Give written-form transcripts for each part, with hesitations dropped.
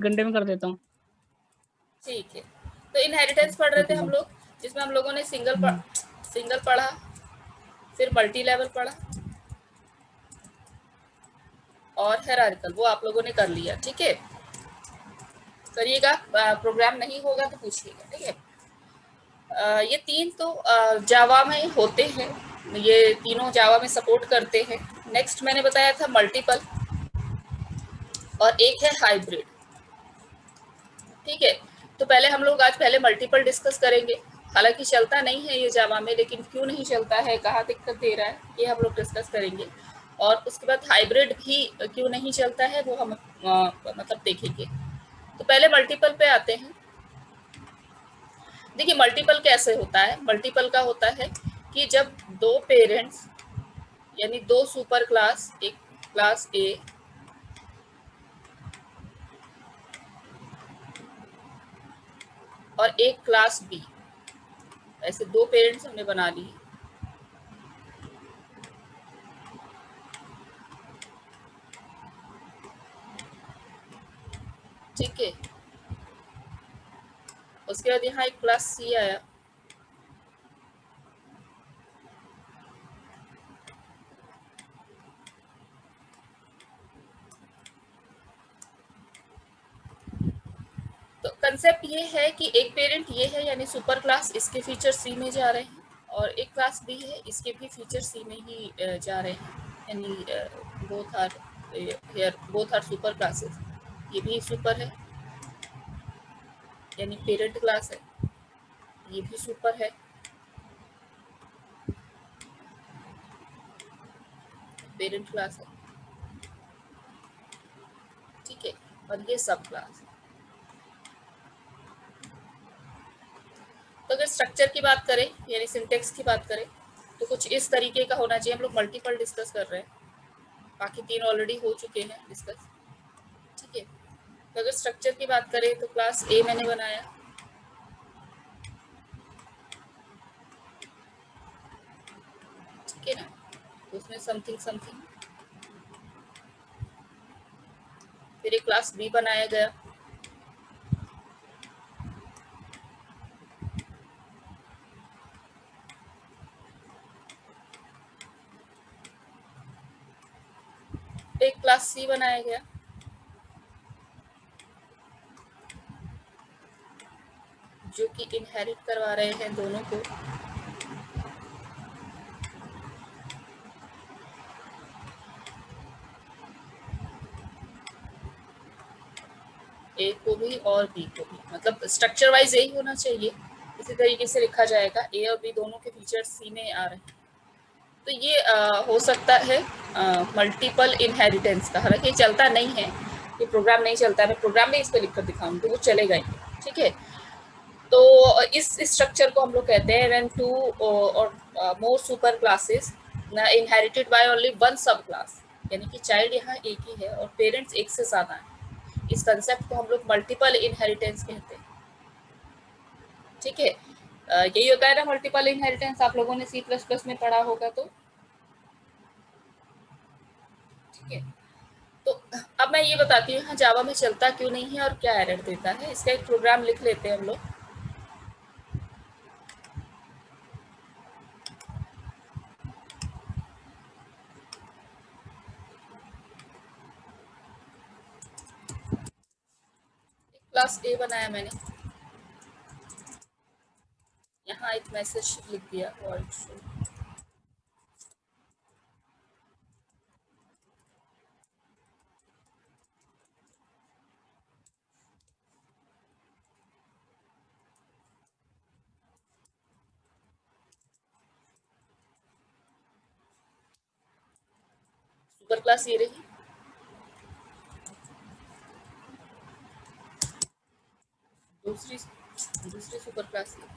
घंटे में कर देता हूँ। ठीक है, तो इनहेरिटेंस पढ़ रहे थे हम मैम। लोग, जिसमें हम लोगों ने सिंगल पढ़ा, फिर मल्टी लेवल पढ़ा और हायरार्किकल, वो आप लोगों ने कर लिया। ठीक है, करिएगा, प्रोग्राम नहीं होगा तो पूछिएगा। ठीक है, ये तीन तो जावा में होते हैं, ये तीनों जावा में सपोर्ट करते हैं। नेक्स्ट मैंने बताया था मल्टीपल, और एक है हाइब्रिड। ठीक है, तो पहले हम लोग आज पहले मल्टीपल डिस्कस करेंगे। हालांकि चलता नहीं है ये जावा में, लेकिन क्यों नहीं चलता है, कहाँ दिक्कत दे रहा है, ये हम लोग डिस्कस करेंगे। और उसके बाद हाइब्रिड भी क्यों नहीं चलता है वो हम मतलब देखेंगे। तो पहले मल्टीपल पे आते हैं। देखिए मल्टीपल कैसे होता है, मल्टीपल का होता है कि जब दो पेरेंट्स यानी दो सुपर क्लास, एक क्लास ए और एक क्लास बी, ऐसे दो पेरेंट्स हमने बना लिए। ठीक है, उसके बाद यहाँ एक क्लास सी आया, तो कंसेप्ट ये है कि एक पेरेंट ये है यानी सुपर क्लास, इसके फीचर सी में जा रहे हैं, और एक क्लास बी है, इसके भी फीचर सी में ही जा रहे हैं, यानी बोथ आर सुपर क्लासेस। ये भी सुपर है यानी पेरेंट क्लास है, ये भी सुपर है, पेरेंट क्लास है। ठीक है, और ये सब क्लास है। तो अगर स्ट्रक्चर की बात करें यानी सिंटेक्स की बात करें तो कुछ इस तरीके का होना चाहिए। हम लोग मल्टीपल डिस्कस कर रहे हैं, बाकी तीन ऑलरेडी हो चुके हैं डिस्कस। ठीक है, तो अगर स्ट्रक्चर की बात करें तो क्लास ए मैंने बनाया, ठीक है ना, तो उसमें समथिंग समथिंग, फिर एक क्लास बी बनाया गया, एक क्लास सी बनाया गया, जो कि इनहेरिट करवा रहे हैं दोनों को। ए को भी और बी को भी, मतलब स्ट्रक्चर वाइज यही होना चाहिए, इसी तरीके से लिखा जाएगा। ए और बी दोनों के फीचर सी में आ रहे हैं, तो ये हो सकता है मल्टीपल इनहेरिटेंस का। हालांकि चलता नहीं है, ये प्रोग्राम नहीं चलता है, मैं प्रोग्राम में इस पर लिखकर दिखाऊंगी तो वो चलेगा ही। ठीक है, तो इस स्ट्रक्चर को हम लोग कहते हैं when two or more super classes inherited by only one subclass, यानी कि चाइल्ड यहाँ एक ही है और पेरेंट्स एक से ज्यादा हैं। इस कंसेप्ट को हम लोग मल्टीपल इनहेरिटेंस कहते हैं। ठीक है, यही होता है ना मल्टीपल इनहेरिटेंस, आप लोगों ने सी प्लस प्लस में पढ़ा होगा तो। ठीक है, तो अब मैं ये बताती हूँ जावा में चलता क्यों नहीं है और क्या एरर देता है। इसका एक प्रोग्राम लिख लेते हैं हम लोग। क्लास ए बनाया मैंने, यहाँ एक मैसेज लिख दिया वर्ड शो। सुपर क्लास ये रही, दूसरी दूसरी सुपर क्लास ये।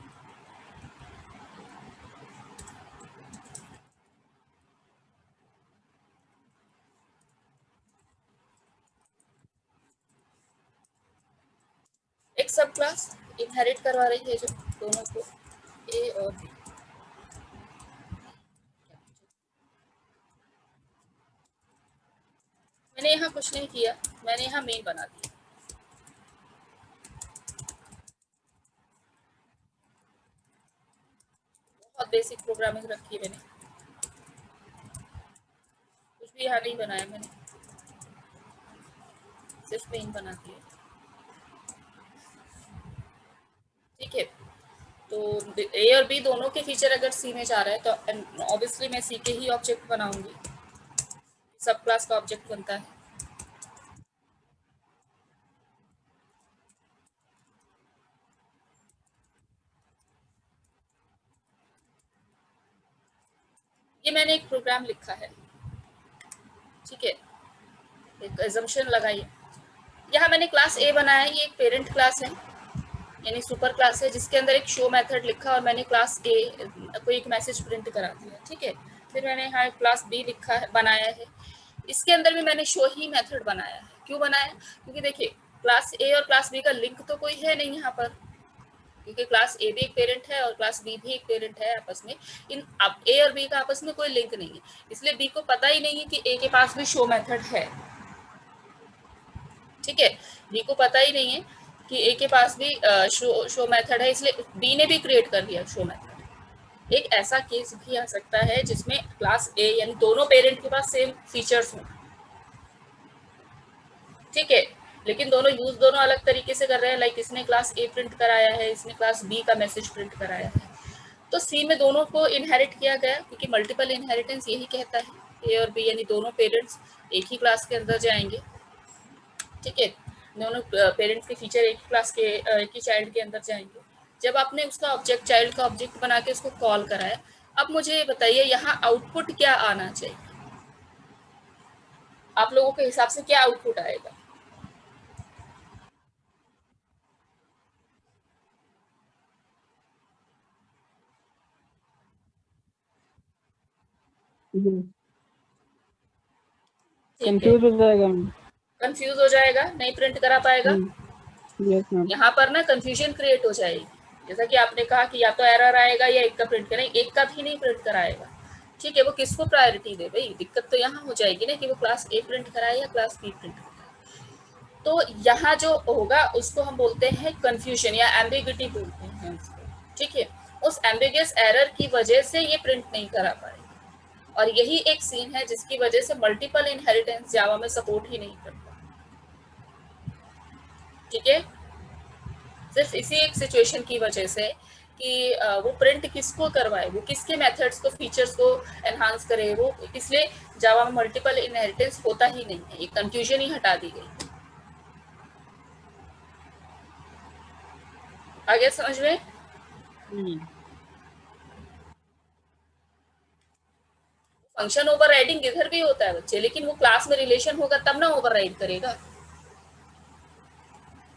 एक सब क्लास इनहेरिट करवा रही है जो दोनों को, ए और बी। मैंने यहाँ कुछ नहीं किया, मैंने यहाँ मेन बना दिया। बेसिक प्रोग्रामिंग रखी है मैंने, कुछ भी यहाँ नहीं बनाया मैंने, सिर्फ मेन बनाती है। ठीक है, तो ए और बी दोनों के फीचर अगर सी में जा रहा है तो ऑब्वियसली मैं सी के ही ऑब्जेक्ट बनाऊंगी, सब क्लास का ऑब्जेक्ट बनता है। ये मैंने एक प्रोग्राम लिखा है, ठीक है, एक एजम्पशन लगाइए। यहाँ मैंने क्लास ए बनाया है, ये एक पेरेंट क्लास है यानी सुपर क्लास है, जिसके अंदर एक शो मेथड लिखा और मैंने क्लास ए को एक मैसेज प्रिंट करा दिया। ठीक है, फिर मैंने यहाँ क्लास बी लिखा है, बनाया है, इसके अंदर भी मैंने शो ही मेथड बनाया है। क्यों बनाया? क्योंकि देखिए क्लास ए और क्लास बी का लिंक तो कोई है नहीं यहाँ पर, क्योंकि क्लास ए भी एक पेरेंट है और क्लास बी भी एक पेरेंट है आपस में। इन अब ए और बी का आपस में कोई लिंक नहीं है, इसलिए बी को पता ही नहीं है कि ए के पास भी शो मेथड है। ठीक है, बी को पता ही नहीं है कि ए के पास भी शो मेथड है, इसलिए बी ने भी क्रिएट कर दिया शो मेथड। एक ऐसा केस भी आ सकता है जिसमें क्लास ए यानी दोनों पेरेंट के पास सेम फीचर्स हों, ठीक है, लेकिन दोनों यूज दोनों अलग तरीके से कर रहे हैं। लाइक इसने क्लास ए प्रिंट कराया है, इसने क्लास बी का मैसेज प्रिंट कराया है, तो सी में दोनों को इनहेरिट किया गया, क्योंकि मल्टीपल इनहेरिटेंस यही कहता है ए और बी यानी दोनों पेरेंट्स एक ही क्लास के अंदर जाएंगे। ठीक है, दोनों पेरेंट्स के फीचर एक क्लास के एक ही चाइल्ड के अंदर जाएंगे। जब आपने उसका ऑब्जेक्ट चाइल्ड का ऑब्जेक्ट बना के उसको कॉल कराया, अब मुझे ये बताइए यहाँ आउटपुट क्या आना चाहिए? आप लोगों के हिसाब से क्या आउटपुट आएगा? कंफ्यूज हो जाएगा, कंफ्यूज हो जाएगा, नहीं प्रिंट करा पाएगा। Yes ma'am. यहाँ पर ना कंफ्यूजन क्रिएट हो जाएगी, जैसा कि आपने कहा कि या तो एरर आएगा या एक का प्रिंट करें, एक का भी नहीं प्रिंट कराएगा। ठीक है, वो किसको प्रायोरिटी दे भाई? दिक्कत तो यहाँ हो जाएगी ना कि वो क्लास ए प्रिंट कराए या क्लास बी प्रिंट कराए। तो यहाँ जो होगा उसको हम बोलते हैं कंफ्यूजन या एम्बिग्यूटी बोलते हैं उसको। ठीक है, उस एम्बिगियस एरर की वजह से ये प्रिंट नहीं करा पाएगा, और यही एक सीन है जिसकी वजह से मल्टीपल इनहेरिटेंस जावा में सपोर्ट ही नहीं करता। ठीक है, सिर्फ इसी एक सिचुएशन की वजह से कि वो प्रिंट किसको करवाए, वो किसके मेथड्स को फीचर्स को एनहांस करे, वो इसलिए जावा में मल्टीपल इनहेरिटेंस होता ही नहीं है, ये कंफ्यूजन ही हटा दी गई। आगे समझ में? फंक्शन ओवरराइडिंग इधर भी होता है बच्चे, लेकिन वो क्लास में रिलेशन होगा तब ना ओवरराइड करेगा।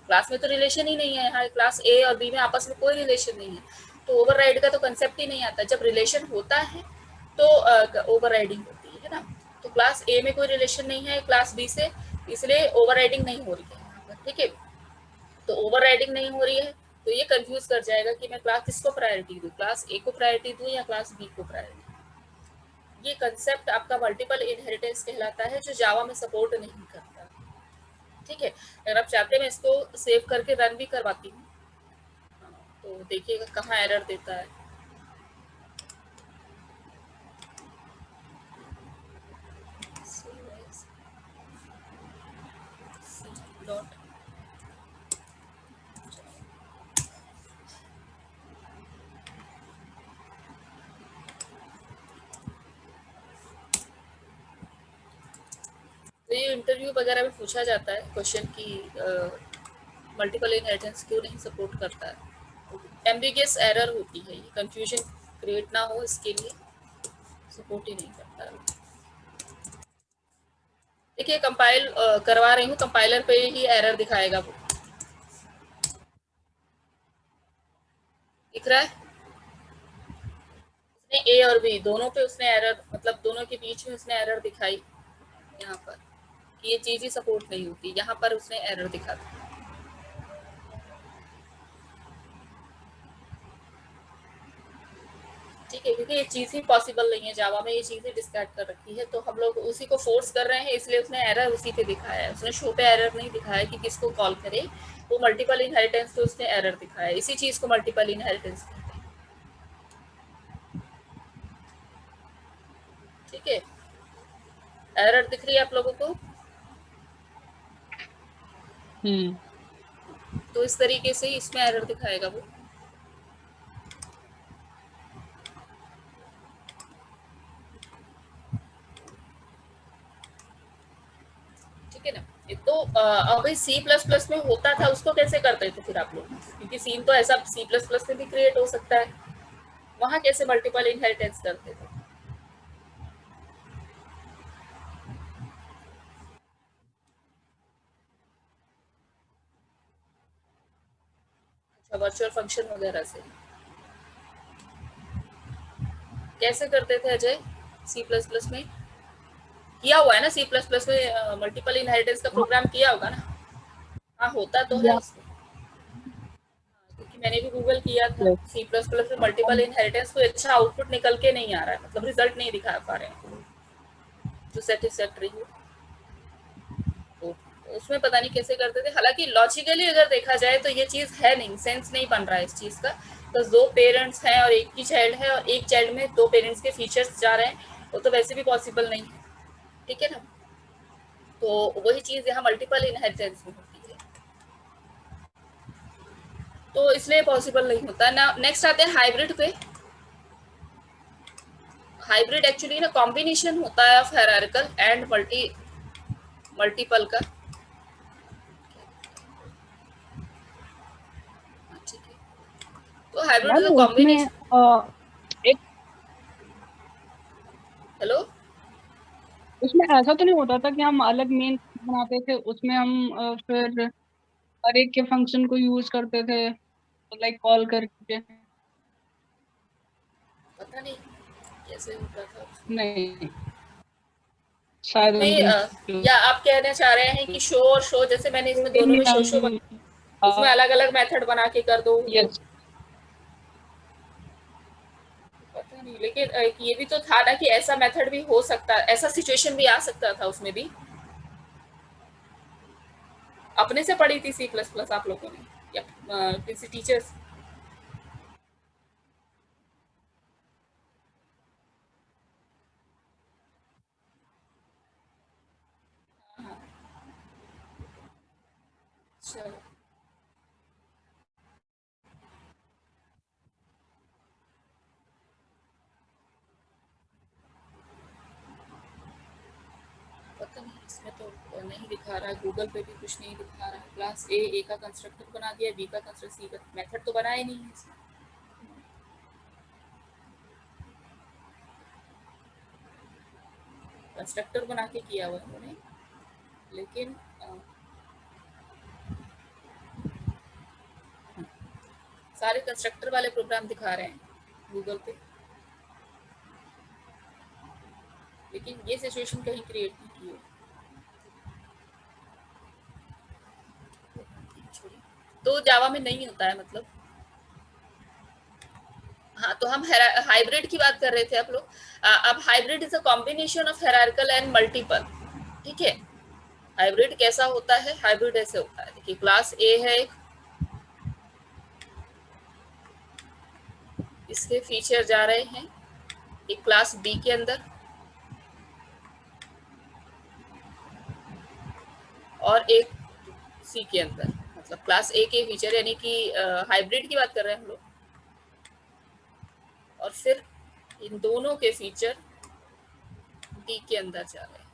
क्लास में तो रिलेशन ही नहीं है, यहाँ क्लास ए और बी में आपस में कोई रिलेशन नहीं है, तो ओवरराइड का तो कंसेप्ट ही नहीं आता। जब रिलेशन होता है तो ओवरराइडिंग होती है ना। तो क्लास ए में कोई रिलेशन नहीं है क्लास बी से, इसलिए ओवरराइडिंग नहीं हो रही है। ठीक है, तो ओवरराइडिंग नहीं हो रही है तो ये कंफ्यूज कर जाएगा कि मैं क्लास किसको प्रायोरिटी दूं, क्लास ए को प्रायोरिटी दूं या क्लास बी को प्रायोरिटी। ये कंसेप्ट आपका मल्टीपल इनहेरिटेंस कहलाता है, जो जावा में सपोर्ट नहीं करता। ठीक है, अगर आप चाहते हैं मैं इसको सेव करके रन भी करवाती हूँ, तो देखिएगा कहाँ एरर देता है। तो ये इंटरव्यू वगैरह में पूछा जाता है क्वेश्चन कि मल्टीपल इनहेरिटेंस क्यों नहीं सपोर्ट करता है। एम्बिगियस एरर होती है, ये कंफ्यूजन क्रिएट ना हो इसके लिए सपोर्ट ही नहीं करता। देखिए कंपाइल करवा रही हूँ, कंपाइलर पे ही एरर दिखाएगा वो, दिख रहा है? उसने ए और बी दोनों पे उसने एरर, मतलब दोनों के बीच में उसने एरर दिखाई यहाँ पर कि ये चीज ही सपोर्ट नहीं होती, यहाँ पर उसने एरर दिखा दी। ठीक है, क्योंकि ये चीज ही पॉसिबल नहीं है जावा में, ये चीज ही डिस्कार्ड कर रखी है, तो हम लोग उसी को फोर्स कर रहे हैं, इसलिए उसने एरर उसी पे दिखाया है। उसने शो पे एरर नहीं दिखाया कि किसको कॉल करे, वो मल्टीपल इनहेरिटेंस पे उसने एरर दिखाया है। इसी चीज को मल्टीपल इनहेरिटेंस कहते हैं। ठीक है, एरर दिख रही है आप लोगों को? तो इस तरीके से इसमें एरर दिखाएगा वो। ठीक है ना। तो अभी सी प्लस प्लस में होता था, उसको कैसे करते थे फिर आप लोग? क्योंकि सीन तो ऐसा सी प्लस प्लस में भी क्रिएट हो सकता है, वहां कैसे मल्टीपल इनहेरिटेंस करते थे? अच्छा, वर्चुअल फंक्शन वगैरह से कैसे करते थे अजय? सी प्लस प्लस में किया हुआ है ना, सी प्लस प्लस में मल्टीपल इनहेरिटेंस का प्रोग्राम किया होगा ना? हाँ, होता तो है या उसमें, क्योंकि मैंने भी गूगल किया था। सी प्लस प्लस में मल्टीपल इनहेरिटेंस कोई अच्छा आउटपुट निकल के नहीं आ रहा है, मतलब रिजल्ट नहीं दिखा पा रहे हैं जो सेटिस्फैक्टरी हो। तो उसमें पता नहीं कैसे करते थे। हालांकि लॉजिकली अगर देखा जाए तो ये चीज है नहीं, सेंस नहीं बन रहा है इस चीज का। तो दो पेरेंट्स हैं और एक ही चाइल्ड है, और एक चाइल्ड में दो पेरेंट्स के फीचर्स जा रहे हैं, वो तो वैसे भी पॉसिबल नहीं है। ठीक है ना। तो वही चीज यहाँ मल्टीपल इनहेरिटेंस में होती है, तो इसलिए पॉसिबल नहीं होता ना। नेक्स्ट आते हैं हाइब्रिड पे। हाइब्रिड एक्चुअली ना कॉम्बिनेशन होता है ऑफ हायरार्किकल एंड मल्टीपल का। ठीक है, तो हाइब्रिड मैम इज अ उसमें कॉम्बिनेशन। एक हेलो। उसमें ऐसा तो नहीं होता था कि हम अलग मेन बनाते थे, उसमें हम फिर हर एक के फंक्शन को यूज करते थे, लाइक कॉल करके? पता नहीं कैसे होता था उसमें। नहीं, शायद उसमें या आप कहना चाह रहे हैं कि शो और शो, जैसे मैंने इसमें दोनों में शो उसमें अलग अलग मेथड बना के कर दो तो यस। पता नहीं। लेकिन ये भी तो था ना कि ऐसा मेथड भी हो सकता, ऐसा सिचुएशन भी आ सकता था उसमें भी। अपने से पढ़ी थी सी प्लस प्लस आप लोगों ने या किसी टीचर से? हाँ, चलो, पता नहीं इसमें तो नहीं दिखा रहा है, गूगल पे भी कुछ नहीं दिखा रहा है। क्लास ए का कंस्ट्रक्टर बना दिया, बी का कंस्ट्रक्टर, सी का मेथड तो बनाया नहीं है इसमें। कंस्ट्रक्टर बना के किया हुआ है उन्होंने, लेकिन सारे कंस्ट्रक्टर वाले प्रोग्राम दिखा रहे हैं गूगल पे, लेकिन ये सिचुएशन कहीं क्रिएट नहीं की है। तो जावा में नहीं होता है मतलब। हाँ, तो हम हाइब्रिड की बात कर रहे थे आप लोग। अब hybrid is a combination of hierarchical and multiple. ठीक है, हाइब्रिड कैसा होता है? हाइब्रिड ऐसे होता है, देखिए क्लास ए है एक, इसके फीचर जा रहे हैं एक क्लास बी के अंदर, और एक सी के अंदर। मतलब क्लास ए के फीचर, यानी कि हाइब्रिड की बात कर रहे हैं हम लोग, और फिर इन दोनों के फीचर डी के अंदर जा रहे हैं।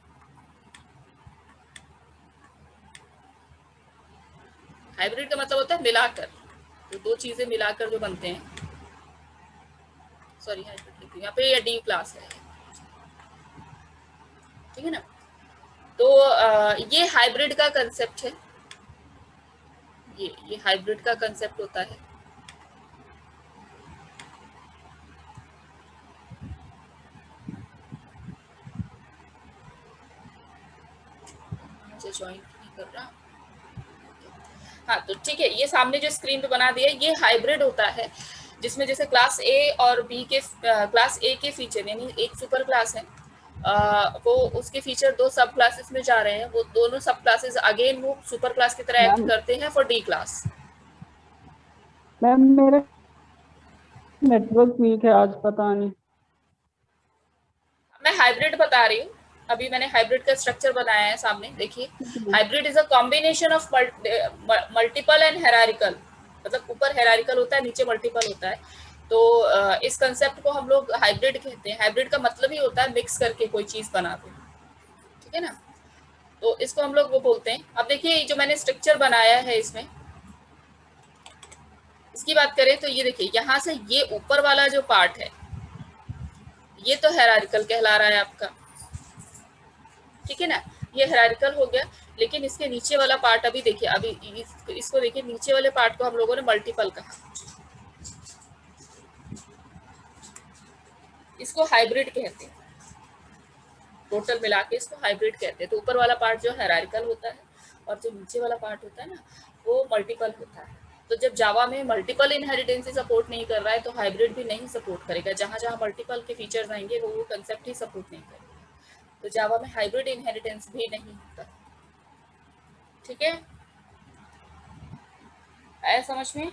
हाइब्रिड का मतलब होता है मिलाकर, तो दो चीजें मिलाकर जो बनते हैं। सॉरी, हाइब्रिड लिखी यहाँ पे, ये डी क्लास है। ठीक है ना। तो ये हाइब्रिड का कंसेप्ट है, ये हाइब्रिड का कंसेप्ट होता है। मुझे ज्वाइन नहीं कर रहा। हाँ, तो ठीक है, ये सामने जो स्क्रीन पे बना दिया ये हाइब्रिड होता है, जिसमें जैसे क्लास ए और बी के क्लास ए के फीचर, यानी एक सुपर क्लास है, वो उसके फीचर दो सब क्लासेस में जा रहे हैं, वो दोनों सब क्लासेस अगेन वो सुपर क्लास की तरह एक्ट मैम करते हैं फॉर डी क्लास। मैम मेरा नेटवर्क वीक है आज, पता नहीं। मैं हाइब्रिड बता रही हूँ, अभी मैंने हाइब्रिड का स्ट्रक्चर बनाया है सामने, देखिए। Hybrid is a combination of multiple and hierarchical, मतलब ऊपर हेरारिकल होता है, नीचे मल्टीपल होता है। तो इस कंसेप्ट को हम लोग हाइब्रिड कहते हैं। हाइब्रिड का मतलब ही होता है मिक्स करके कोई चीज बनाते हैं, ठीक है ना। तो इसको हम लोग वो बोलते हैं। अब देखिए जो मैंने स्ट्रक्चर बनाया है इसमें, इसकी बात करें तो ये देखिए, यहाँ से ये ऊपर वाला जो पार्ट है ये तो हेरारिकल कहला रहा है आपका, ठीक है ना, ये हेरारिकल हो गया। लेकिन इसके नीचे वाला पार्ट अभी देखिए, अभी इसको देखिए, नीचे वाले पार्ट को हम लोगों ने मल्टीपल कहा, इसको हाइब्रिड कहते हैं। टोटल मिला के इसको हाइब्रिड कहते हैं। तो ऊपर वाला पार्ट जो हेरारिकल होता है और जो नीचे वाला पार्ट होता है ना, वो मल्टीपल होता है। तो जब जावा में मल्टीपल इनहेरिटेंस सपोर्ट नहीं कर रहा है, तो हाइब्रिड भी नहीं सपोर्ट करेगा। जहां जहां मल्टीपल के फीचर्स आएंगे वो कंसेप्ट ही सपोर्ट नहीं करेगा। तो जावा में हाइब्रिड इनहेरिटेंस भी नहीं होता, ठीक है, आया समझ में।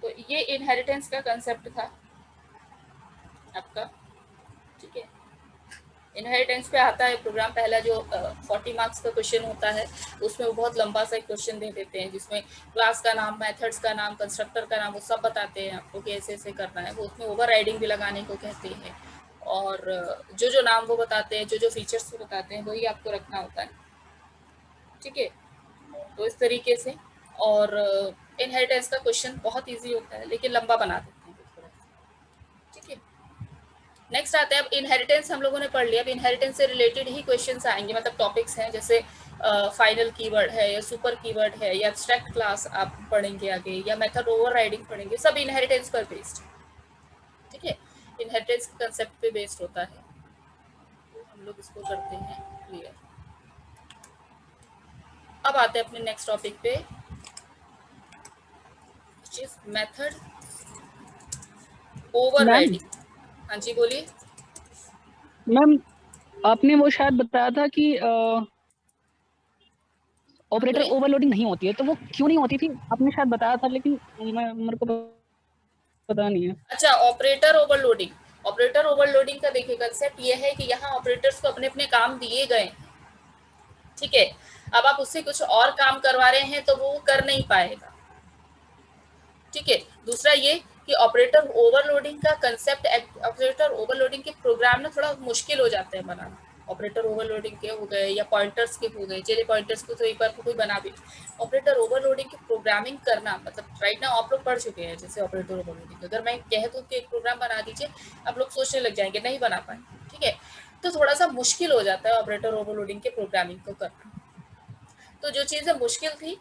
तो ये इनहेरिटेंस का कंसेप्ट था आपका, ठीक है। इनहेरिटेंस पे आता है प्रोग्राम, पहला जो 40 मार्क्स का क्वेश्चन होता है, उसमें वो बहुत लंबा सा एक क्वेश्चन दे देते हैं, जिसमें क्लास का नाम, मेथड्स का नाम, कंस्ट्रक्टर का नाम, वो सब बताते हैं आपको कि ऐसे ऐसे करना है। वो उसमें ओवर राइडिंग भी लगाने को कहते हैं। और जो जो नाम वो बताते हैं, जो जो फीचर्स वो बताते हैं, वही आपको रखना होता है, ठीक है। तो इस तरीके से। और इनहेरिटेंस का क्वेश्चन बहुत ईजी होता है, लेकिन लंबा बना देते हैं थोड़ा, ठीक है। नेक्स्ट आते हैं, अब इनहेरिटेंस हम लोगों ने पढ़ लिया। अब इनहेरिटेंस से रिलेटेड ही क्वेश्चंस आएंगे, मतलब टॉपिक्स हैं, जैसे फाइनल कीवर्ड है, या सुपर कीवर्ड है, या एब्स्ट्रैक्ट क्लास आप पढ़ेंगे आगे, या मेथड ओवरराइडिंग पढ़ेंगे, सब इनहेरिटेंस पर बेस्ड, ठीक है। इनहेरिटेंस के कंसेप्ट पे बेस्ड होता है, तो हम लोग इसको करते हैं क्लियर। अब आते हैं अपने नेक्स्ट टॉपिक पे, which is method ma'am overriding. हाँ जी बोलिए। मैम आपने वो शायद बताया था कि हाँ ऑपरेटर बोलिए। ओवरलोडिंग नहीं होती है, तो वो क्यों नहीं होती थी? आपने शायद बताया था, लेकिन मेरे को पता नहीं है। अच्छा, ऑपरेटर ओवरलोडिंग। ऑपरेटर ओवरलोडिंग का देखिए कंसेप्ट ये है कि यहाँ ऑपरेटर्स को अपने अपने काम दिए गए, ठीक है। अब आप उससे कुछ और काम करवा रहे हैं तो वो कर नहीं पाएगा, ठीक है। दूसरा ये कि ऑपरेटर ओवरलोडिंग का कंसेप्ट, ऑपरेटर ओवरलोडिंग के प्रोग्राम ना थोड़ा मुश्किल हो जाते हैं बनाना। ऑपरेटर ओवरलोडिंग के हो गए, या पॉइंटर्स के हो गए, चलिए पॉइंटर्स को तो एक बार कोई बना भी। ऑपरेटर ओवरलोडिंग की प्रोग्रामिंग करना, मतलब राइट ना आप लोग पढ़ चुके हैं जैसे ऑपरेटर ओवरलोडिंग, अगर मैं कह दूँ कि एक प्रोग्राम बना दीजिए, आप लोग सोचने लग जाएंगे नहीं बना पाए, ठीक है। तो थोड़ा सा मुश्किल हो जाता है ऑपरेटर ओवरलोडिंग के प्रोग्रामिंग को करना। तो जो चीज़ें मुश्किल थी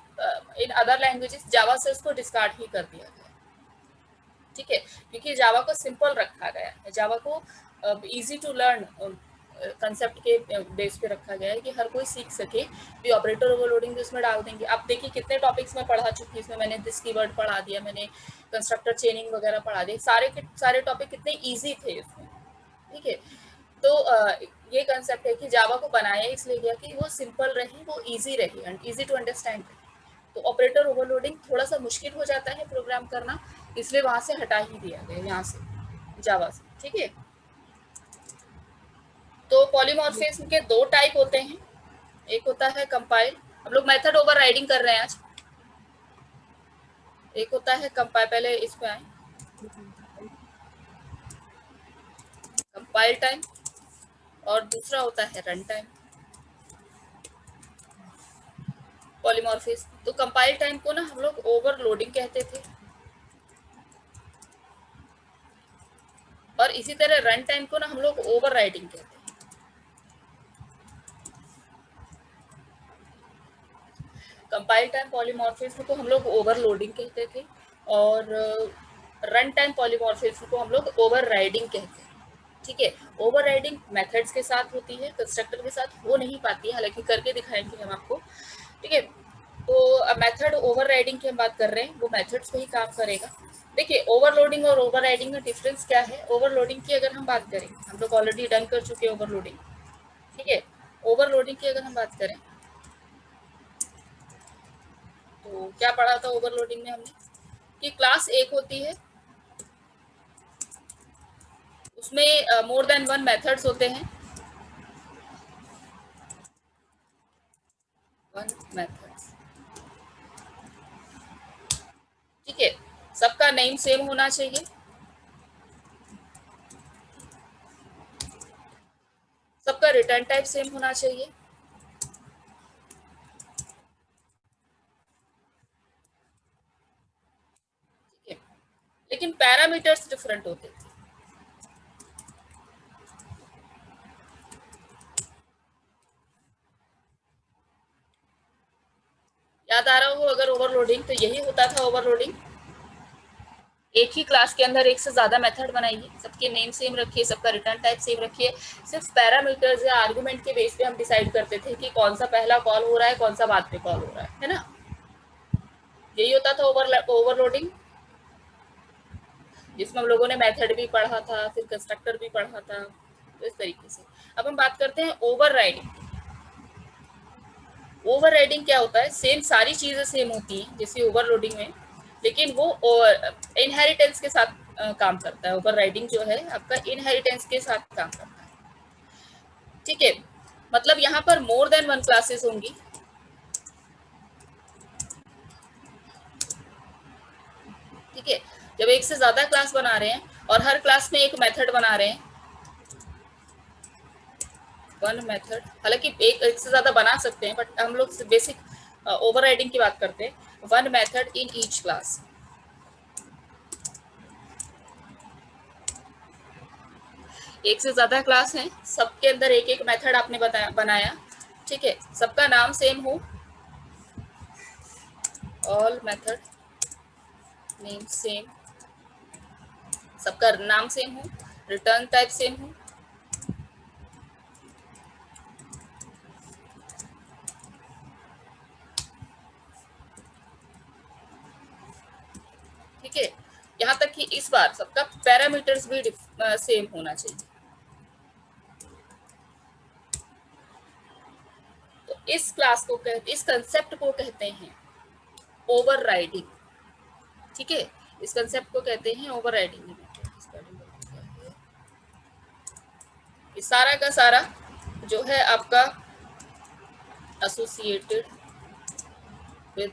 इन अदर लैंग्वेजेस, जावा से उसको डिस्कार्ड ही कर दिया गया, ठीक है। क्योंकि जावा को सिंपल रखा गया है, जावा को इजी टू लर्न कंसेप्ट के बेस पे रखा गया है कि हर कोई सीख सके। भी ऑपरेटर ओवरलोडिंग भी उसमें डाल देंगे। आप देखिए कितने टॉपिक्स में पढ़ा चुकी, इसमें मैंने दिस कीवर्ड पढ़ा दिया, मैंने कंस्ट्रक्टर चेनिंग वगैरह पढ़ा दिए, सारे के सारे टॉपिक कितने ईजी थे इसमें, ठीक है। तो ये कंसेप्ट है कि जावा को बनाया इसलिए गया कि वो सिंपल रहे, वो ईजी रहे एंड ईजी टू अंडरस्टैंड रहे। तो ऑपरेटर ओवरलोडिंग थोड़ा सा मुश्किल हो जाता है प्रोग्राम करना, इसलिए वहां से हटा ही दिया गया, यहाँ से जावा से, ठीक है। तो पॉलीमॉर्फिज्म के दो टाइप होते हैं, एक होता है कंपाइल, हम लोग मेथड ओवरराइडिंग कर रहे हैं आज। एक होता है कंपाइल, पहले इस पे आए, कंपाइल टाइम, और दूसरा होता है रन टाइम। पॉलीमॉर्फिज्म, तो कंपाइल टाइम को ना हम लोग ओवरलोडिंग कहते थे, और इसी तरह रन टाइम को ना हम लोग ओवरराइडिंग कहते हैं। कंपाइल टाइम पॉलीमॉर्फिज्म को हम लोग ओवरलोडिंग कहते थे, और रन टाइम पॉलीमॉर्फिज्म को हम लोग ओवरराइडिंग कहते हैं, ठीक है। ओवरराइडिंग मेथड्स के साथ होती है, कंस्ट्रक्टर के साथ हो नहीं पाती है, हालांकि करके दिखाएंगे हम आपको, ठीक है। तो मेथड ओवरराइडिंग की हम बात कर रहे हैं, वो मेथड्स पे ही काम करेगा। देखिए ओवरलोडिंग और ओवरराइडिंग का डिफरेंस क्या है। ओवरलोडिंग की अगर हम बात करें, हम लोग ऑलरेडी डन कर चुके हैं ओवरलोडिंग, ठीक है। ओवरलोडिंग की अगर हम बात करें, तो क्या पढ़ा था ओवरलोडिंग में हमने, कि क्लास एक होती है, उसमें मोर देन वन मेथड्स होते हैं, वन मेथड्स, ठीक है। सबका नेम सेम होना चाहिए, सबका रिटर्न टाइप सेम होना चाहिए, ठीक है। लेकिन पैरामीटर्स डिफरेंट होते थे। याद आ रहा हो अगर ओवरलोडिंग, तो यही होता था ओवरलोडिंग। एक ही क्लास के अंदर एक से ज्यादा मेथड बनाइए, सबके नेम सेम रखिए, सबका रिटर्न टाइप सेम रखिए, सिर्फ पैरामीटर्स या आर्गुमेंट के बेस पे हम डिसाइड करते थे कि कौन सा पहला कॉल हो रहा है, कौन सा बाद में कॉल हो रहा है ना। यही होता था ओवरलोडिंग, जिसमें हम लोगों ने मेथड भी पढ़ा था, फिर कंस्ट्रक्टर भी पढ़ा था, तो इस तरीके से। अब हम बात करते हैं ओवरराइडिंग। ओवरराइडिंग क्या होता है, सेम सारी चीजें सेम होती हैं जैसे ओवरलोडिंग में, लेकिन वो इनहेरिटेंस के साथ काम करता है। ओवरराइडिंग जो है आपका इनहेरिटेंस के साथ काम करता है, ठीक है। मतलब यहाँ पर मोर देन वन क्लासेस होंगी, ठीक है। जब एक से ज्यादा क्लास बना रहे हैं और हर क्लास में एक मेथड बना रहे हैं, वन मेथड, हालांकि एक से ज्यादा बना सकते हैं, बट हम लोग बेसिक ओवरराइडिंग की बात करते हैं। One method in each class, एक से ज्यादा क्लास है, सबके अंदर एक एक मेथड आपने बनाया, ठीक है। सबका नाम सेम हो, ऑल मेथड नेम सेम, सबका नाम सेम हो, रिटर्न टाइप सेम हो, ठीक है। यहाँ तक कि इस बार सबका पैरामीटर्स भी सेम होना चाहिए। तो इस क्लास को कहते, इस कंसेप्ट को कहते हैं ओवरराइडिंग, ठीक है। इस कंसेप्ट को कहते हैं ओवरराइडिंग। ये सारा का सारा जो है आपका एसोसिएटेड विद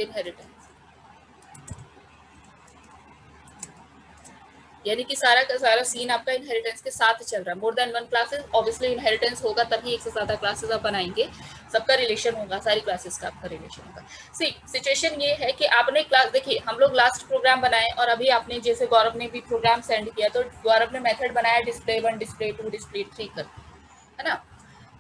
इनहेरिटेंस, यानी कि सारा का सारा सीन आपका इनहेरिटेंस के साथ चल रहा है। More than one classes, obviously inheritance होगा तभी एक से ज्यादा क्लासेस आप बनाएंगे, सबका रिलेशन होगा, सारी क्लासेस का आपका रिलेशन होगा। सी सिचुएशन ये है कि आपने क्लास, देखिए हम लोग लास्ट प्रोग्राम बनाए और अभी आपने जैसे गौरव ने भी प्रोग्राम सेंड किया, तो गौरव ने मेथड बनाया डिस्प्ले 1, डिस्प्ले 2, डिस्प्ले 3 कर, है ना।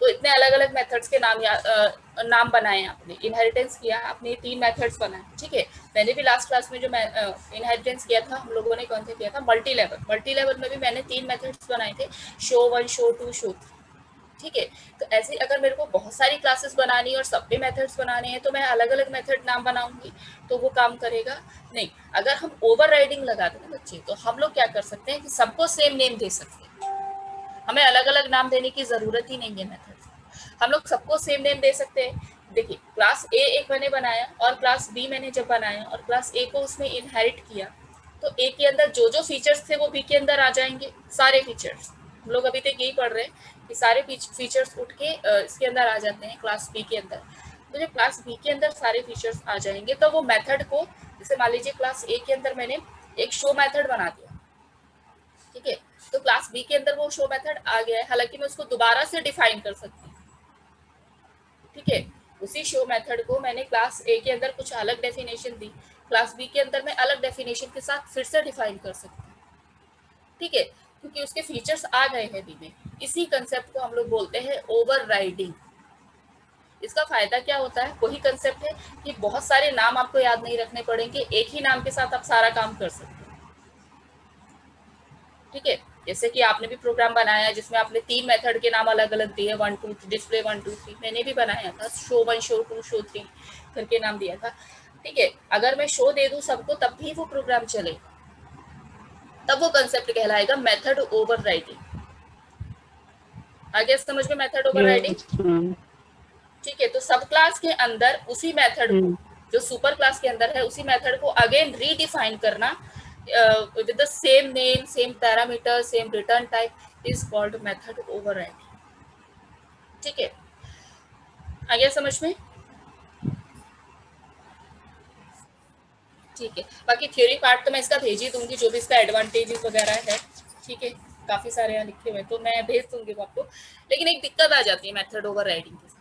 तो इतने अलग अलग मेथड्स के नाम बनाए आपने, इनहेरिटेंस किया आपने, 3 मेथड्स बनाए, ठीक है। मैंने भी लास्ट क्लास में जो मैं इनहेरिटेंस किया था, हम लोगों ने कौन सा किया था, मल्टी लेवल में भी मैंने 3 मेथड्स बनाए थे, शो 1, शो 2, शो 3, ठीक है। तो ऐसे अगर मेरे को बहुत सारी क्लासेस बनानी और सब पे मेथड्स बनाने हैं, तो मैं अलग अलग मेथड नाम बनाऊंगी, तो वो काम करेगा नहीं। अगर हम ओवरराइडिंग लगा दें ना बच्चे, तो हम लोग क्या कर सकते हैं कि सबको सेम नेम दे सकते हैं, हमें अलग अलग नाम देने की जरूरत ही नहीं है मेथड, हम लोग सबको सेम नेम दे सकते हैं। देखिए क्लास ए एक मैंने बनाया और क्लास बी मैंने जब बनाया और क्लास ए को उसमें इनहेरिट किया, तो ए के अंदर जो जो फीचर्स थे वो बी के अंदर आ जाएंगे, सारे फीचर्स। हम लोग अभी तक यही पढ़ रहे हैं कि सारे फीचर्स उठ के इसके अंदर आ जाते हैं क्लास बी के अंदर। तो जब क्लास बी के अंदर सारे फीचर्स आ जाएंगे, तो वो मेथड को, जैसे मान लीजिए क्लास ए के अंदर मैंने एक शो मेथड बना दिया, ठीक है। तो क्लास बी के अंदर वो शो मेथड आ गया है, हालांकि मैं उसको दोबारा से डिफाइन कर सकती हूँ, ठीक है। उसी शो मेथड को मैंने क्लास ए के अंदर कुछ अलग डेफिनेशन दी, क्लास बी के अंदर मैं अलग डेफिनेशन के साथ फिर से डिफाइन कर सकती हूँ, ठीक है, क्योंकि उसके फीचर्स आ गए हैं बी में। इसी कंसेप्ट को हम लोग बोलते हैं ओवरराइडिंग। इसका फायदा क्या होता है, वही कंसेप्ट है कि बहुत सारे नाम आपको याद नहीं रखने पड़ेंगे, एक ही नाम के साथ आप सारा काम कर सकते हैं, ठीक है। जैसे कि आपने भी प्रोग्राम बनाया जिसमें आपने 3 मेथड के नाम अलग अलग दिए, 1 2 डिस्प्ले 1 2 3, मैंने भी बनाया था शो 1, शो 2, शो 3 करके नाम दिया था, ठीक है। अगर मैं शो दे दूं सबको तब भी वो प्रोग्राम चले, तब वो कंसेप्ट कहलाएगा मेथड ओवरराइडिंग। आगे समझ में मेथड ओवरराइडिंग, यस मैम। ठीक है। तो सब क्लास के अंदर उसी मेथड को, जो सुपर क्लास के अंदर है, उसी मेथड को अगेन रीडिफाइन करना, with the same name, same parameter, same return type is called method overriding. ठीक है, आ गया समझ में? ठीक है, बाकी थ्योरी पार्ट तो मैं इसका भेज ही दूंगी, जो भी इसका एडवांटेजेस वगैरह है, ठीक है, काफी सारे यहाँ लिखे हुए तो मैं भेज दूंगी वो आपको। लेकिन एक दिक्कत आ जाती है मेथड ओवर राइडिंग के साथ।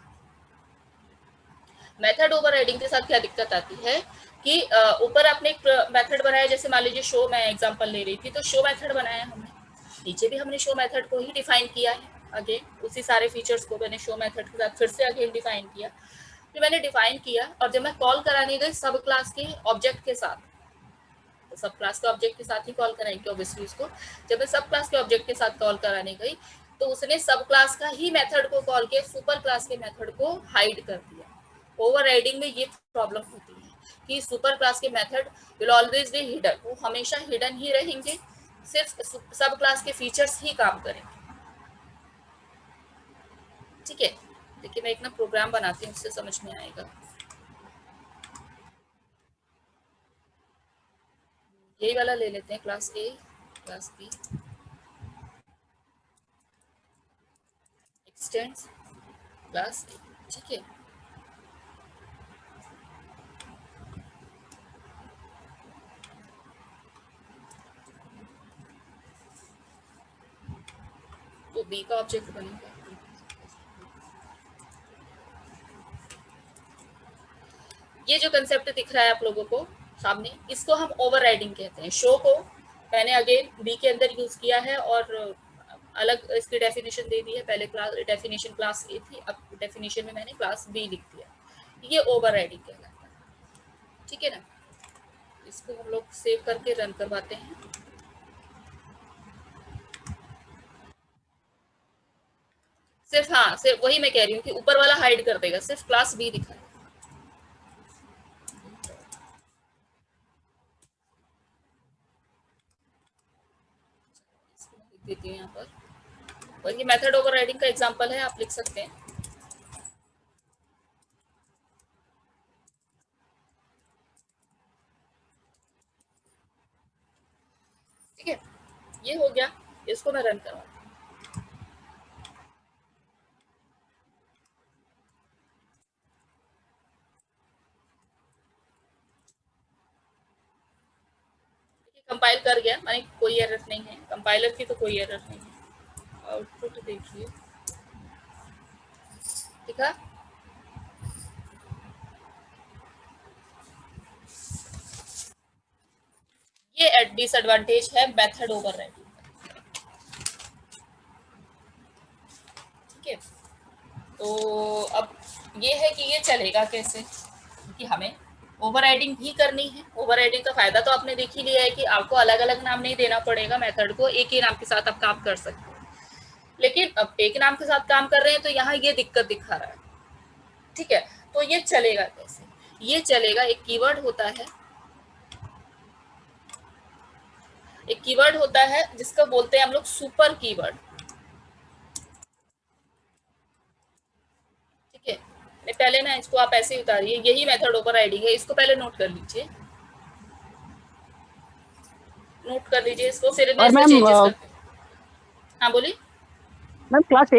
मेथड ओवर राइडिंग के साथ क्या दिक्कत आती है कि ऊपर आपने एक मेथड बनाया, जैसे मान लीजिए शो, मैं एग्जांपल ले रही थी, तो शो मेथड बनाया हमने, नीचे भी हमने शो मेथड को ही डिफाइन किया है, अगेन उसी सारे फीचर्स को मैंने शो मेथड के साथ फिर से अगेन डिफाइन किया। जो मैंने डिफाइन किया और जब मैं कॉल कराने गई सब क्लास के ऑब्जेक्ट के साथ, तो सब क्लास के ऑब्जेक्ट के साथ ही कॉल कराएंगे ऑब्वियसली उसको। जब मैं सब क्लास के ऑब्जेक्ट के साथ कॉल कराने गई तो उसने सब क्लास का ही मेथड को कॉल किया, सुपर क्लास के मेथड को हाइड कर दिया। ओवरराइडिंग में ये प्रॉब्लम होती है कि सुपर क्लास के method will always be hidden, वो हमेशा हिडन ही रहेंगे, सिर्फ सब क्लास के फीचर्स ही काम करेंगे। ठीक है, देखिए मैं एक ना प्रोग्राम बनाती हूँ, उससे समझ में आएगा। यही वाला ले लेते हैं, class A, class B, extends class A. ठीक है, तो बी का ऑब्जेक्ट बनेगा। ये जो कंसेप्ट दिख रहा है आप लोगों को सामने, इसको हम ओवरराइडिंग कहते हैं। शो को मैंने अगेन बी के अंदर यूज किया है और अलग इसकी डेफिनेशन दे दी है। पहले क्लास डेफिनेशन क्लास ए थी, अब डेफिनेशन में मैंने क्लास बी लिख दिया। ये ओवरराइडिंग कहलाता है। ठीक है ना, इसको हम लोग सेव करके रन करवाते हैं। सिर्फ, हाँ, सिर्फ वही मैं कह रही हूँ कि ऊपर वाला हाइड कर देगा, सिर्फ क्लास बी दिखा है। लिख देती हूँ यहाँ पर, और ये मेथड ओवरराइडिंग का एग्जांपल है, आप लिख सकते हैं। ठीक है, ये हो गया, इसको मैं रन करवा। कंपाइल कर गया, माने कोई एरर नहीं है, कंपाइलर की तो कोई एरर नहीं है। आउटपुट देखिए, ठीक है। ये डिसएडवांटेज है मेथड ओवरराइडिंग। ठीक है, तो अब ये है कि ये चलेगा कैसे, कि हमें ओवरराइडिंग भी करनी है। ओवरराइडिंग का फायदा तो आपने देख ही लिया है कि आपको अलग अलग नाम नहीं देना पड़ेगा, मेथड को एक ही नाम के साथ आप काम कर सकते हैं। लेकिन अब एक नाम के साथ काम कर रहे हैं तो यहाँ ये दिक्कत दिखा रहा है। ठीक है, तो ये चलेगा कैसे? ये चलेगा, एक कीवर्ड होता है, एक कीवर्ड होता है जिसको बोलते हैं हम लोग सुपर कीवर्ड। ठीक है, पहले ना इसको आप ऐसे ही उतारिए, यही मेथड ओवरराइडिंग है, इसको पहले नोट कर लीजिए, नोट कर लीजिए इसको, फिर मैं और इसमें मैम चेंजेस करती हूँ। हाँ बोलिए। मैम क्लास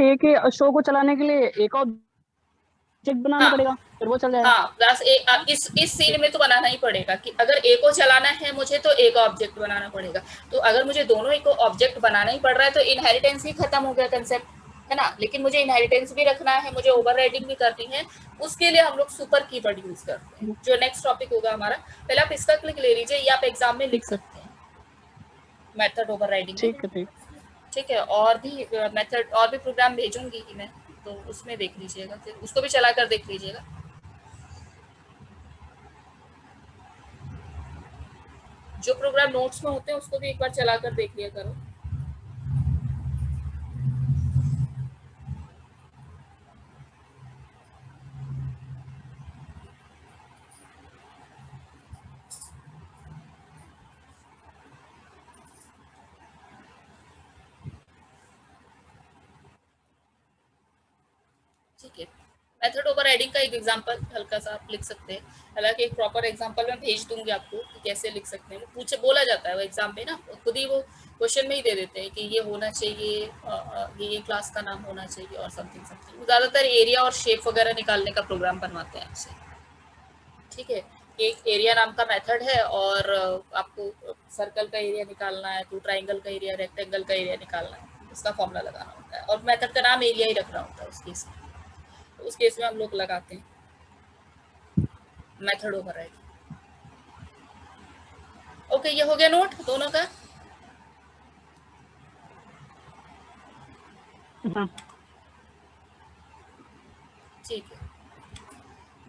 ए के शो को चलाने के लिए एक ऑब्जेक्ट बनाना हाँ पड़ेगा, फिर वो चल जाएगा। हाँ, क्लास ए, इस सीन में तो बनाना ही पड़ेगा कि अगर ए को चलाना है मुझे तो एक ऑब्जेक्ट बनाना पड़ेगा। तो अगर मुझे दोनों एक ऑब्जेक्ट बनाना ही पड़ रहा है तो इनहेरिटेंस ही खत्म हो गया कंसेप्ट, है ना। लेकिन मुझे इनहेरिटेंस भी रखना है, मुझे ओवरराइडिंग भी करनी है, उसके लिए हम लोग सुपर कीवर्ड यूज करते हैं, जो नेक्स्ट टॉपिक होगा हमारा। पहले आप इसका क्लिक ले लीजिए, ये आप एग्जाम में लिख ठीक है, सकते हैं मेथड ओवरराइडिंग में। ठीक है, ठीक। ठीक है, और भी मेथड और भी प्रोग्राम भेजूंगी ही मैं, तो उसमें देख लीजिएगा, फिर उसको भी चला कर देख लीजिएगा। जो प्रोग्राम नोट्स में होते हैं उसको भी एक बार चला कर देख लिया करो। ठीक है, मेथड ओवरराइडिंग का एक एग्जांपल हल्का सा आप लिख सकते हैं, हालांकि एक प्रॉपर एग्जांपल मैं भेज दूंगी आपको कि कैसे लिख सकते हैं। वो पूछे बोला जाता है वो एग्जाम में ना, खुद ही वो क्वेश्चन में ही दे देते हैं कि ये होना चाहिए, ये क्लास का नाम होना चाहिए और समथिंग समथिंग। ज़्यादातर एरिया और शेप वगैरह निकालने का प्रोग्राम बनवाते हैं आपसे, ठीक है। एक एरिया नाम का मेथड है और आपको सर्कल का एरिया निकालना है, तो ट्राइंगल का एरिया, रेक्टेंगल का एरिया निकालना है, उसका फॉर्मूला लगाना होता है और मेथड का नाम एरिया ही रखना होता है उस केस में। तो उस केस में हम लोग लगाते हैं मेथड ओवरराइड। ओके, ये हो गया नोट दोनों का। हाँ। ठीक है,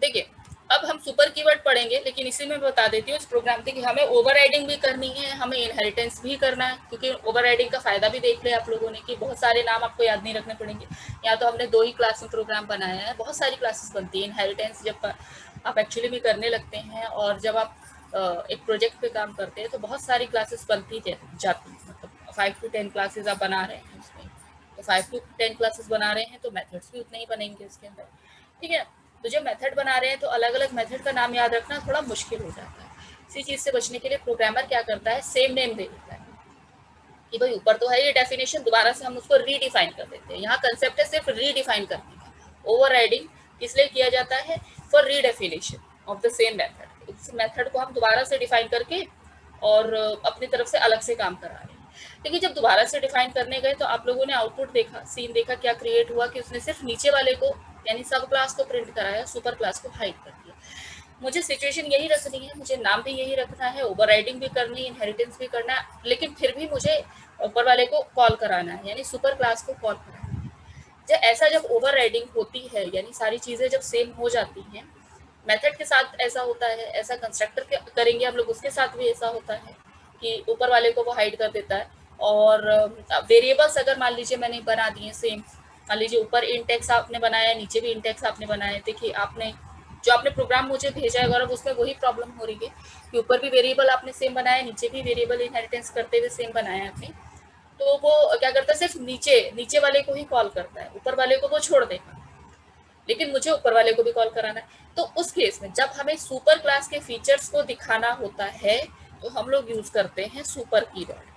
देखिए अब हम सुपर कीवर्ड पढ़ेंगे, लेकिन इसी में बता देती हूँ इस प्रोग्राम से कि हमें ओवरराइडिंग भी करनी है, हमें इनहेरिटेंस भी करना है, क्योंकि ओवरराइडिंग का फायदा भी देख लिया आप लोगों ने कि बहुत सारे नाम आपको याद नहीं रखने पड़ेंगे। यहाँ तो हमने 2 ही क्लास में प्रोग्राम बनाया है, बहुत सारी क्लासेस बनती है। इनहेरिटेंस जब आप एक्चुअली भी करने लगते हैं और जब आप एक प्रोजेक्ट पे काम करते हैं तो बहुत सारी क्लासेस बनती जाती हैं, मतलब 5 to 10 क्लासेस आप बना रहे हैं उसमें, तो 5 to 10 क्लासेस बना रहे हैं तो मेथड्स भी उतने ही बनेंगे उसके अंदर, ठीक है। तो जब मेथड बना रहे हैं तो अलग अलग मेथड का नाम याद रखना थोड़ा मुश्किल हो जाता है। इसी चीज़ से बचने के लिए प्रोग्रामर क्या करता है, सेम नेम दे देता है कि भाई ऊपर तो है ये डेफिनेशन, दोबारा से हम उसको रीडिफाइन कर देते हैं। यहाँ कंसेप्ट है सिर्फ रीडिफाइन करने का। ओवरराइडिंग इसलिए किया जाता है for redefinition of the same method. इस मेथड को हम दोबारा से डिफाइन करके और अपनी तरफ से अलग से काम करा रहे हैं। लेकिन जब दोबारा से डिफाइन करने गए तो आप लोगों ने आउटपुट देखा, सीन देखा, क्या क्रिएट हुआ कि उसने सिर्फ नीचे वाले को यानी सब क्लास को प्रिंट कराया, सुपर क्लास को हाइड कर दिया। मुझे सिचुएशन यही रखनी है, मुझे नाम भी यही रखना है, ओवरराइडिंग भी करनी है, इनहेरिटेंस भी करना है, लेकिन फिर भी मुझे ऊपर वाले को कॉल कराना है, यानी सुपर क्लास को कॉल कराना है। जब ऐसा जब ओवरराइडिंग होती है, यानी सारी चीज़ें जब सेम हो जाती हैं, मेथड के साथ ऐसा होता है, ऐसा कंस्ट्रक्टर करेंगे हम लोग उसके साथ भी ऐसा होता है कि ऊपर वाले को वो हाइड कर देता है। और वेरिएबल्स अगर मान लीजिए मैंने बना दिए सेम, मान लीजिए ऊपर इंटेक्स आपने बनाया, नीचे भी इंटेक्स आपने बनाया, देखिए आपने जो आपने प्रोग्राम मुझे भेजा है गौरव, उसमें वही प्रॉब्लम हो रही है कि ऊपर भी वेरिएबल आपने सेम बनाया, नीचे भी वेरिएबल इनहेरिटेंस करते हुए सेम बनाया आपने। तो वो क्या करता है, सिर्फ नीचे नीचे वाले को ही कॉल करता है, ऊपर वाले को वो छोड़ देगा, लेकिन मुझे ऊपर वाले को भी कॉल कराना है। तो उस केस में जब हमें सुपर क्लास के फीचर्स को दिखाना होता है तो हम लोग यूज करते हैं सुपर कीवर्ड,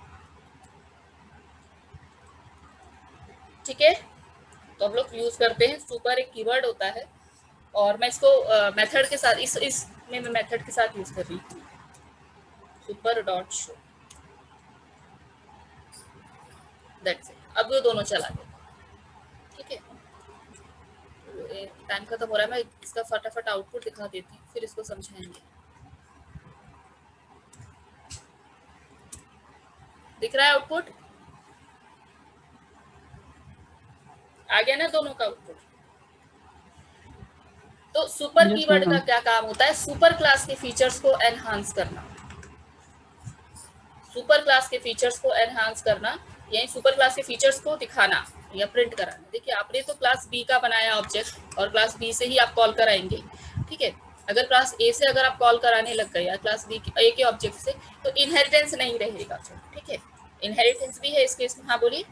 ठीक है। तो हम लोग यूज करते हैं सुपर, एक कीवर्ड होता है और मैं इसको मेथड के साथ इसमें मैं मेथड के साथ यूज कर रही हूँ, super dot show, that's it. अब वो दोनों चला गया, ठीक है। टाइम खत्म हो रहा है, मैं इसका फटाफट आउटपुट दिखा देती हूँ, फिर इसको समझाएंगे। दिख रहा है आउटपुट? आ गया ना दोनों का आउटपुट? तो सुपर यस कीवर्ड का मैम। क्या काम होता है, सुपर क्लास के फीचर्स को एनहांस करना, सुपर क्लास के फीचर्स को एनहांस करना, यानी सुपर क्लास के फीचर्स को दिखाना या प्रिंट कराना। देखिए आपने तो क्लास बी का बनाया ऑब्जेक्ट और क्लास बी से ही आप कॉल कराएंगे, ठीक है। अगर क्लास ए से अगर आप कॉल कराने लग गए या क्लास बी ए के ऑब्जेक्ट से, तो इनहेरिटेंस नहीं रहेगा, ठीक है। इनहेरिटेंस भी है इस केस में, हाँ बोलिए।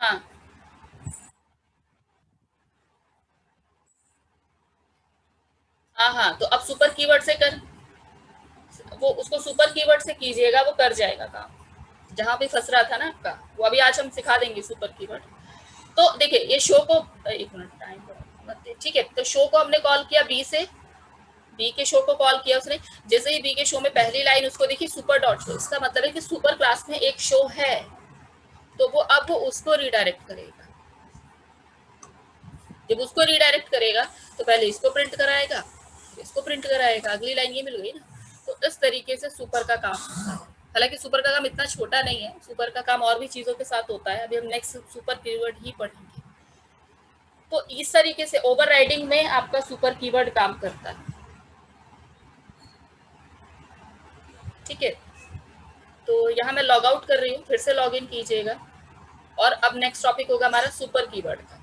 हाँ हाँ हाँ, तो अब सुपर कीवर्ड से कर, वो उसको सुपर कीवर्ड से कीजिएगा, वो कर जाएगा काम। जहां भी फंस रहा था ना आपका, वो अभी आज हम सिखा देंगे सुपर कीवर्ड। तो देखिए ये शो को, एक मिनट टाइम, ठीक है। तो शो को हमने कॉल किया बी से, बी के शो को कॉल किया उसने, जैसे ही बी के शो में पहली लाइन उसको देखी सुपर डॉट शो, इसका मतलब है कि सुपर क्लास में एक शो है, तो वो अब वो उसको रिडायरेक्ट करेगा। जब उसको रिडायरेक्ट करेगा तो पहले इसको प्रिंट कराएगा, इसको प्रिंट कराएगा, अगली लाइन ये मिल गई ना। तो इस तरीके से सुपर का काम होता है। हालांकि सुपर का काम इतना छोटा नहीं है, सुपर का काम और भी चीजों के साथ होता है, अभी हम नेक्स्ट सुपर कीवर्ड ही पढ़ेंगे। तो इस तरीके से ओवरराइडिंग में आपका सुपर कीवर्ड काम करता है, ठीक है। तो यहाँ मैं लॉग आउट कर रही हूँ, फिर से लॉग इन कीजिएगा और अब नेक्स्ट टॉपिक होगा हमारा सुपर कीवर्ड का।